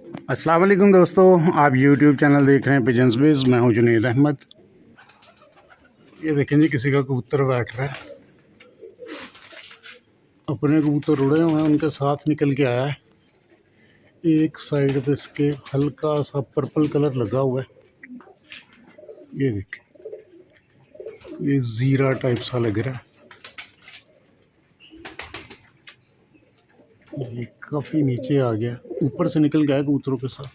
अस्सलाम वालेकुम दोस्तों, आप यूट्यूब चैनल देख रहे हैं पिजन्स बेस। मैं हूं जुनेद अहमद। ये देखें जी, किसी का कबूतर बैठ रहा है। अपने कबूतर उड़े हुए हैं, उनके साथ निकल के आया है। एक साइड पे इसके हल्का सा पर्पल कलर लगा हुआ है। ये देखें, ये ज़ीरा टाइप सा लग रहा है। ये काफ़ी नीचे आ गया, ऊपर से निकल गया कबूतरों के साथ।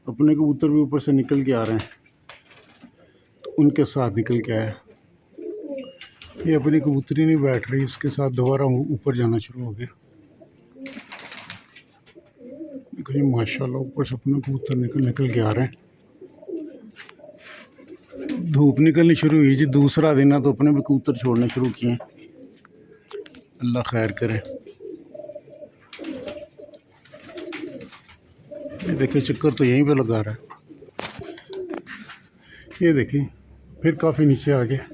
अपने कबूतर भी ऊपर से निकल के आ रहे हैं, तो उनके साथ निकल के आया। ये अपनी कबूतरी नहीं बैठ रही, उसके साथ दोबारा ऊपर जाना शुरू हो गया। देखिए माशाल्लाह, ऊपर से अपने कबूतर निकल के आ रहे हैं। धूप निकलनी शुरू हुई जी, दूसरा दिन है, तो अपने भी कबूतर छोड़ने शुरू किए हैं। अल्लाह खैर करे। ये देखिए, चक्कर तो यहीं पे लगा रहा है। ये देखिए, फिर काफ़ी नीचे आ गया।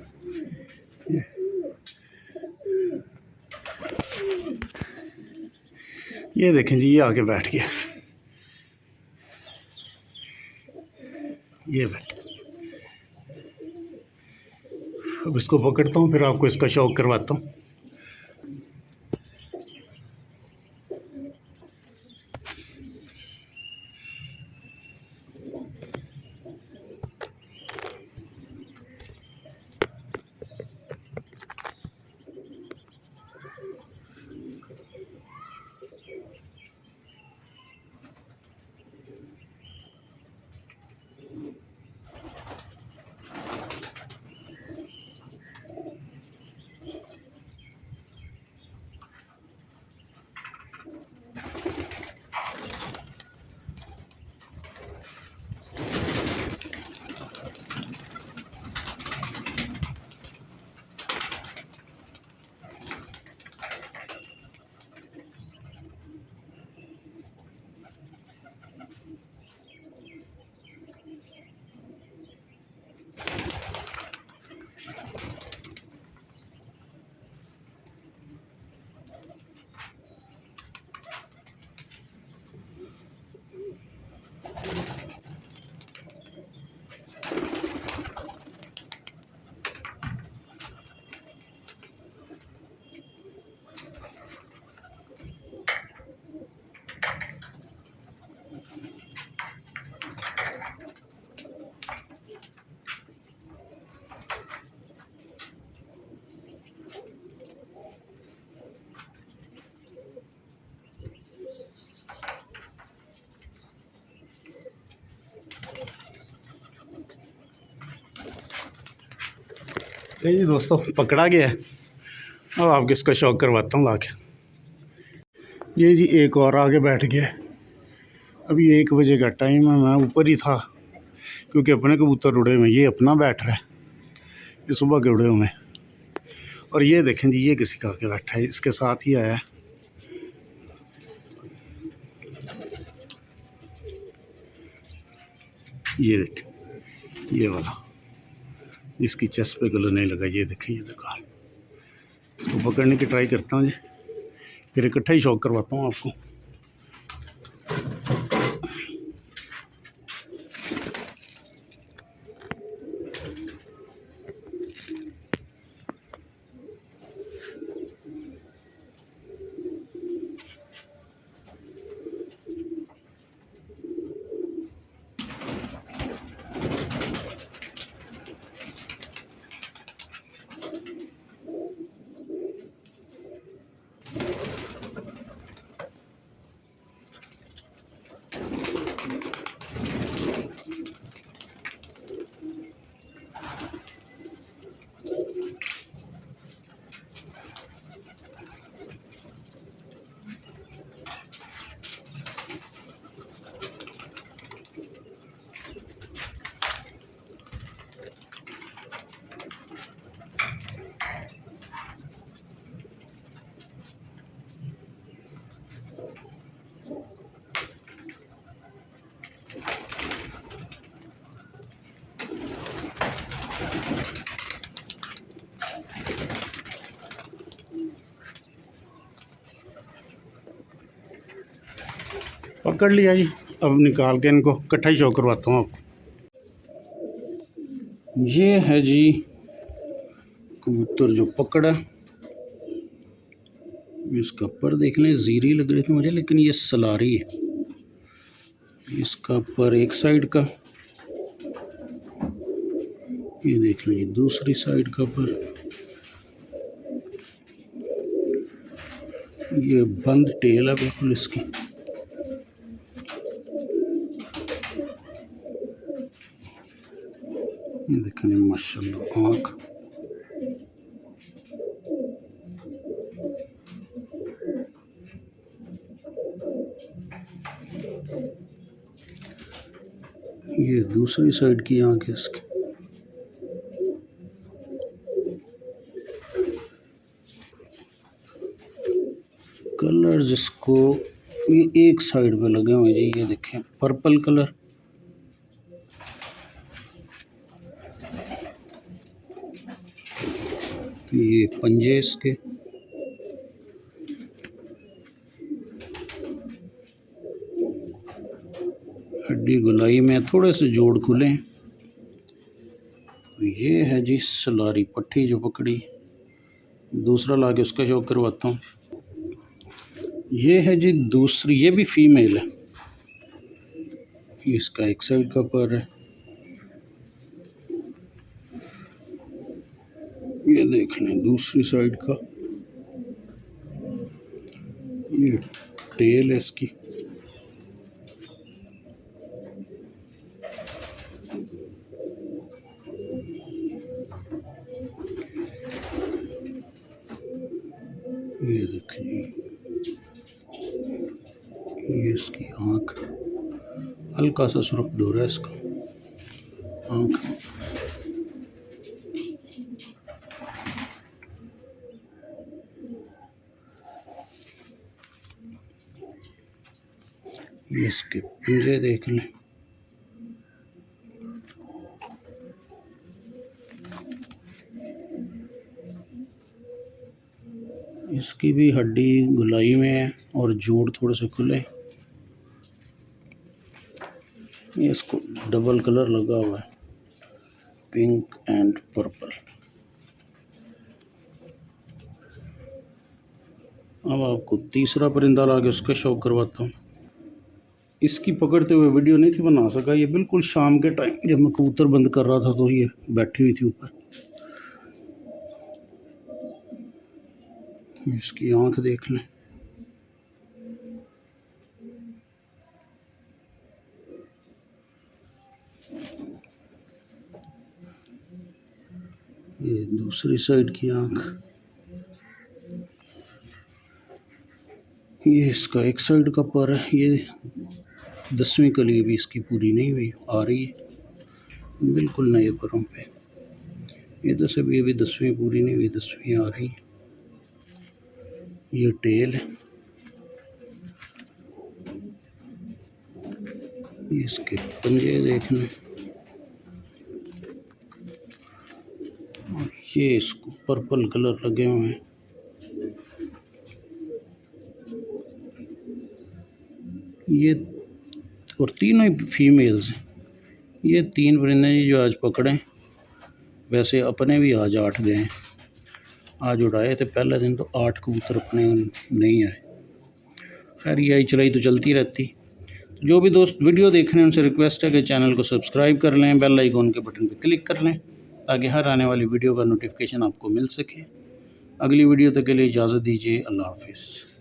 ये देखें जी, ये आके बैठ गया। ये बैठ, अब इसको पकड़ता हूँ, फिर आपको इसका शौक करवाता हूँ। नहीं जी दोस्तों, पकड़ा गया है। अब आपको इसका शौक करवाता हूँ लाके। ये जी एक और आगे बैठ गया है। अभी 1 बजे का टाइम है, मैं ऊपर ही था क्योंकि अपने कबूतर उड़े हुए हैं। ये अपना बैठ रहा है, ये सुबह के उड़े हुए हैं। और ये देखें जी, ये किसी का आके बैठा है, इसके साथ ही आया है। ये देखें, ये वाला जिसकी चेस्ट पे गले नहीं लगा। ये देखें, ये देखो, इसको पकड़ने की ट्राई करता हूँ जी, फिर इकट्ठा ही शौक करवाता हूँ आपको। पकड़ लिया जी। अब निकाल के इनको इकट्ठा ही शो करवाता हूँ आपको। ये है जी कबूतर जो पकड़ा। इसका पर देखने जीरी लग रही थी मुझे, लेकिन ये सलारी है। इसका पर एक साइड का, ये देख लो ये दूसरी साइड का पर। ये बंद टेल है बिल्कुल इसकी। ये देखने माशाल्लाह आँख। ये दूसरी साइड की आँख है इसकी। कलर जिसको ये एक साइड पे लगे हुए जी, ये देखें पर्पल कलर। ये पंजे इसके, हड्डी गुलाई में थोड़े से जोड़ खुले हैं। ये है जी सलारी पट्टी जो पकड़ी। दूसरा लाके उसका शौक करवाता हूँ। ये है जी दूसरी, ये भी फीमेल है। इसका एक साइड का पर है, ये देख लें दूसरी साइड का। ये टेल है इसकी। ये देखिए ये इसकी आँख, हल्का सा सुर्ख डोरा है इसका आँख। ये इसके पंजे देख लें। इसकी भी हड्डी गुलाई में है और जोड़ थोड़े से खुले। ये इसको डबल कलर लगा हुआ है, पिंक एंड पर्पल। अब आपको तीसरा परिंदा ला के उसका शौक करवाता हूँ। इसकी पकड़ते हुए वीडियो नहीं थी बना सका। ये बिल्कुल शाम के टाइम जब मैं कबूतर बंद कर रहा था तो ये बैठी हुई थी ऊपर। इसकी आंख देख लें। ये दूसरी साइड की आंख। ये इसका एक साइड का पर है। ये 10वीं कली भी इसकी पूरी नहीं हुई, आ रही है बिल्कुल नए परों पे। इधर से भी अभी 10वीं पूरी नहीं हुई, 10वीं आ रही है। ये टेल है। इसके पंजे देख लें। और ये इसको पर्पल कलर लगे हुए हैं। ये और तीनों ही फीमेल्स हैं। ये 3 परिंदे जो आज पकड़े। वैसे अपने भी आज 8 गए हैं। आज उड़ाए थे पहले दिन तो 8 कबूतर अपने नहीं आए। खैर ये आई चलाई तो चलती रहती। जो भी दोस्त वीडियो देख रहे हैं उनसे रिक्वेस्ट है कि चैनल को सब्सक्राइब कर लें, बेल आइकॉन के बटन पर क्लिक कर लें ताकि हर आने वाली वीडियो का नोटिफिकेशन आपको मिल सके। अगली वीडियो तक के लिए इजाज़त दीजिए। अल्लाह हाफिज़।